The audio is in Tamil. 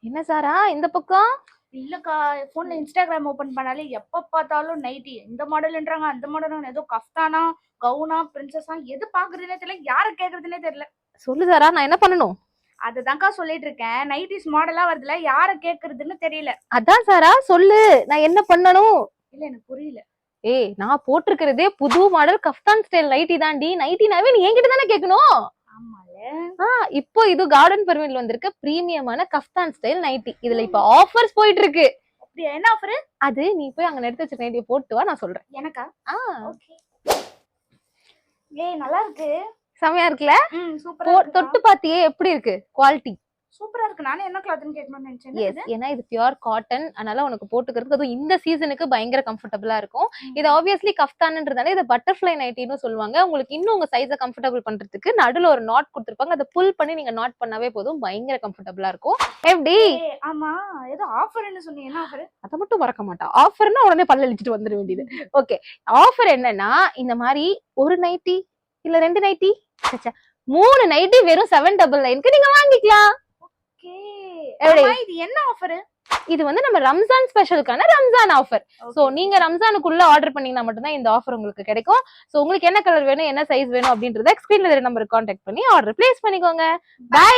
என்ன சாரா இந்த பக்கம்? இல்லக்கா, போன்ல இன்ஸ்டாகிராம் ஓபன் பண்ணாலே எப்ப பார்த்தாலும் நைட்டி. இந்த மாடல்ன்றாங்க, அந்த மாடல், ஏதோ கஃப்தானா, கவுனா, பிரின்சஸா, எது பாக்குறதுனே தெரியல, யார கேக்குறதுனே தெரியல. சொல்லு சாரா, நான் என்ன பண்ணணும்? அதுதான்க்கா சொல்லிட்டு இருக்கேன். நைட்டிஸ் மாடலா வருதுல, யார கேக்குறதுன்னு தெரியல. அதான் சாரா சொல்லு, நான் என்ன பண்ணணும்? இல்ல எனக்கு புரியல. ஏய், நான் போட்டிருக்கிறதே புது மாடல் கஃப்தான் ஸ்டைல் நைட்டி தாண்டி. நைட்டினாவே நீ என்கிட்ட தானே கேட்கணும். இப்போ இது கார்டன் பர்மில் வந்திருக்க பிரீமியமான கஃப்தான் ஸ்டைல் நைட்டி. இதுல இப்ப ஆஃபர்ஸ் போயிட்டு இருக்கு. அப்படியே என்ன ஆஃபர்? அது நீ போய் அங்க எடுத்து வச்ச நைட்டியை போட்டு வா, நான் சொல்றேன். எனக்கா? ஓகே. ஏய் நல்லா இருக்கு. செமையா இருக்குல்ல? சூப்பரா இருக்கு. தொட்டு பாத்தியே எப்படி இருக்கு குவாலிட்டி? சூப்பரா இருக்கு. நானே என்ன கிளாத்னு கேட்கணும்னு நினைச்சேன். எஸ், ஏன்னா இது பியூர் காட்டன், அதனால உனக்கு போட்டுக்கிறதுக்கு அதுவும் இந்த சீசனுக்கு பயங்கர கம்ஃபர்டபுளா இருக்கும். இது ஆப்வியஸ்லி கஃப்தான்ன்றதால இதை பட்டர்ஃபிளை நைட்டின்னு சொல்லுவாங்க. உங்களுக்கு இன்னும் உங்க சைஸை கம்ஃபர்டபுள் பண்றதுக்கு நடுவில் ஒரு நாட் கொடுத்துருப்பாங்க. அதை புல் பண்ணி நீங்க நாட் பண்ணாவே போதும், பயங்கர கம்ஃபர்டபுளா இருக்கும். எப்படி? ஆமா, ஏதோ ஆஃபர்னு சொன்னீங்க, என்ன ஆஃபர்? அதை மட்டும் மறக்க மாட்டா. ஆஃபர்னா உடனே பல்ல அழிச்சிட்டு வந்துட வேண்டியது. ஓகே, ஆஃபர் என்னன்னா இந்த மாதிரி ஒரு நைட்டி இல்ல 2 நைட்டி 3 நைட்டி வெறும் 799க்கு நீங்க வாங்கிக்கலாம். இது என்ன ஆஃபர்? இது வந்து நம்ம ரம்ஜான் ஸ்பெஷலுக்கான ரம்ஜான் ஆஃபர். சோ நீங்க ரம்ஜானுக்குள்ள ஆர்டர் பண்ணீங்கன்னா மட்டும்தான் இந்த ஆஃபர் உங்களுக்கு கிடைக்கும். சோ உங்களுக்கு என்ன கலர் வேணும், என்ன சைஸ் வேணும் அப்படின்றத ஸ்கிரீன்ல நம்பருக்கு கான்டாக்ட் பண்ணி ஆர்டர் பிளேஸ் பண்ணிக்கோங்க. பை.